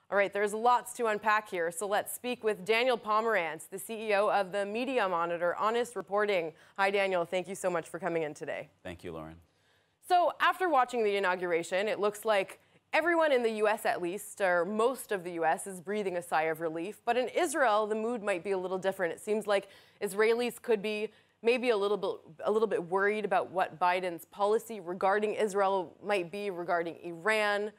All right, there's lots to unpack here, so let's speak with Daniel Pomerantz, the CEO of the media monitor, Honest Reporting. Hi, Daniel. Thank you so much for coming in today. Thank you, Lauren. So after watching the inauguration, it looks like everyone in the U.S. at least, or most of the U.S., is breathing a sigh of relief. But in Israel, the mood might be a little different. It seems like Israelis could be maybe a little bit worried about what Biden's policy regarding Israel might be, regarding Iran.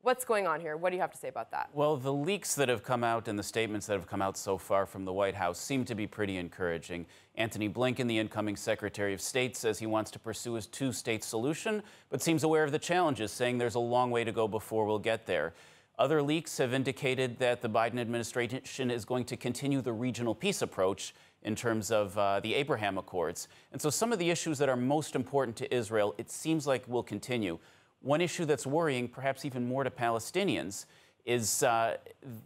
What's going on here? What do you have to say about that? Well, the leaks that have come out and the statements that have come out so far from the White House seem to be pretty encouraging. Antony Blinken, the incoming Secretary of State, says he wants to pursue his two-state solution, but seems aware of the challenges, saying there's a long way to go before we'll get there. Other leaks have indicated that the Biden administration is going to continue the regional peace approach in terms of the Abraham Accords. And so some of the issues that are most important to Israel, it seems like will continue. One issue that's worrying, perhaps even more to Palestinians, is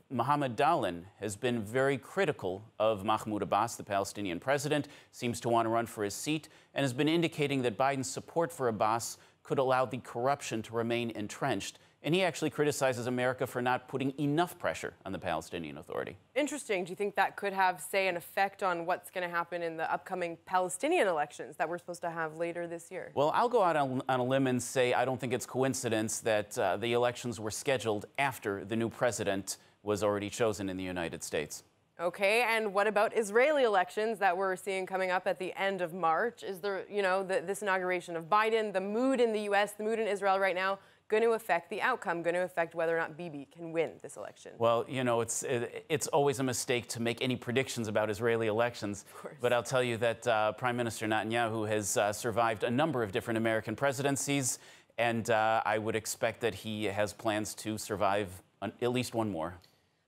Mohammed Dahlan has been very critical of Mahmoud Abbas, the Palestinian president, seems to want to run for his seat, and has been indicating that Biden's support for Abbas could allow the corruption to remain entrenched. And he actually criticizes America for not putting enough pressure on the Palestinian Authority. Interesting. Do you think that could have, say, an effect on what's going to happen in the upcoming Palestinian elections that we're supposed to have later this year? Well, I'll go out on a limb and say I don't think it's coincidence that the elections were scheduled after the new president was already chosen in the United States. Okay, and what about Israeli elections that we're seeing coming up at the end of March? Is there, this inauguration of Biden, the mood in the U.S., the mood in Israel right now, going to affect the outcome, going to affect whether or not Bibi can win this election? Well, it's always a mistake to make any predictions about Israeli elections. But I'll tell you that Prime Minister Netanyahu has survived a number of different American presidencies, and I would expect that he has plans to survive at least one more.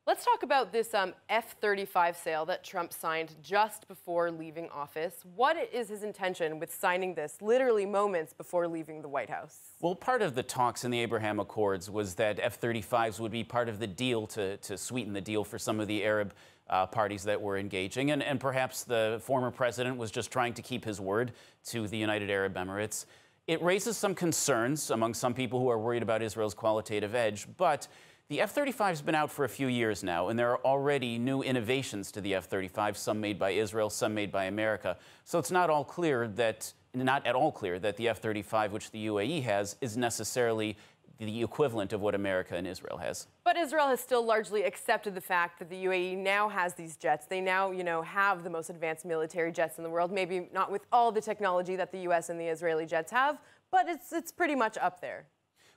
Let's talk about this F-35 sale that Trump signed just before leaving office. What is his intention with signing this literally moments before leaving the White House? Well, part of the talks in the Abraham Accords was that F-35s would be part of the deal to sweeten the deal for some of the Arab parties that were engaging. And perhaps the former president was just trying to keep his word to the United Arab Emirates. It raises some concerns among some people who are worried about Israel's qualitative edge, but the F-35 has been out for a few years now, and there are already new innovations to the F-35, some made by Israel, some made by America. So it's not at all clear that the F-35, which the UAE has, is necessarily the equivalent of what America and Israel has. But Israel has still largely accepted the fact that the UAE now has these jets. They now, have the most advanced military jets in the world, maybe not with all the technology that the U.S. and the Israeli jets have, but it's pretty much up there.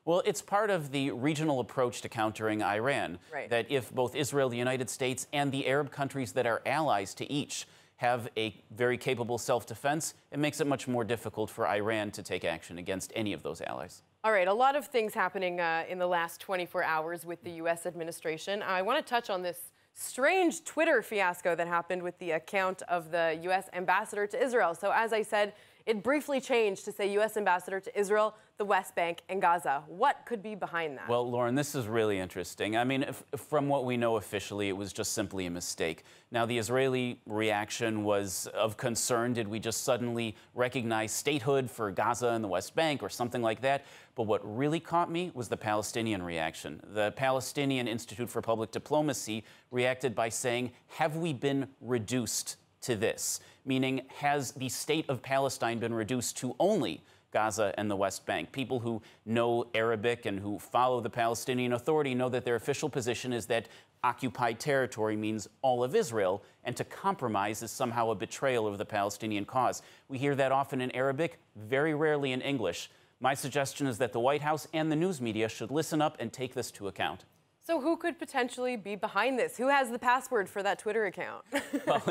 Well, it's part of the regional approach to countering Iran, that if both Israel, the United States, and the Arab countries that are allies to each have a very capable self-defense, it makes it much more difficult for Iran to take action against any of those allies. All right, a lot of things happening in the last 24 hours with the U.S. administration. I want to touch on this strange Twitter fiasco that happened with the account of the U.S. ambassador to Israel. So as I said, it briefly changed to say U.S. ambassador to Israel, the West Bank, and Gaza. What could be behind that? Well, Lauren, this is really interesting. I mean, from what we know officially, it was just simply a mistake. Now, the Israeli reaction was of concern. Did we just suddenly recognize statehood for Gaza and the West Bank or something like that? But what really caught me was the Palestinian reaction. The Palestinian Institute for Public Diplomacy reacted by saying, have we been reduced to this? Meaning, has the state of Palestine been reduced to only Gaza and the West Bank? People who know Arabic and who follow the Palestinian Authority know that their official position is that occupied territory means all of Israel, and to compromise is somehow a betrayal of the Palestinian cause. We hear that often in Arabic, very rarely in English. My suggestion is that the White House and the news media should listen up and take this to account. So who could potentially be behind this? Who has the password for that Twitter account? Well,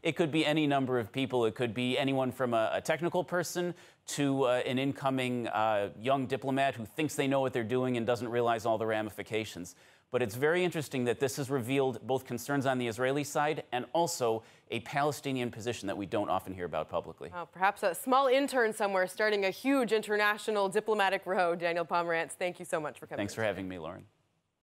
it could be any number of people. It could be anyone from a technical person to an incoming young diplomat who thinks they know what they're doing and doesn't realize all the ramifications. But it's very interesting that this has revealed both concerns on the Israeli side and also a Palestinian position that we don't often hear about publicly. Perhaps a small intern somewhere starting a huge international diplomatic row. Daniel Pomerantz, thank you so much for coming. Thanks for having me, Lauren.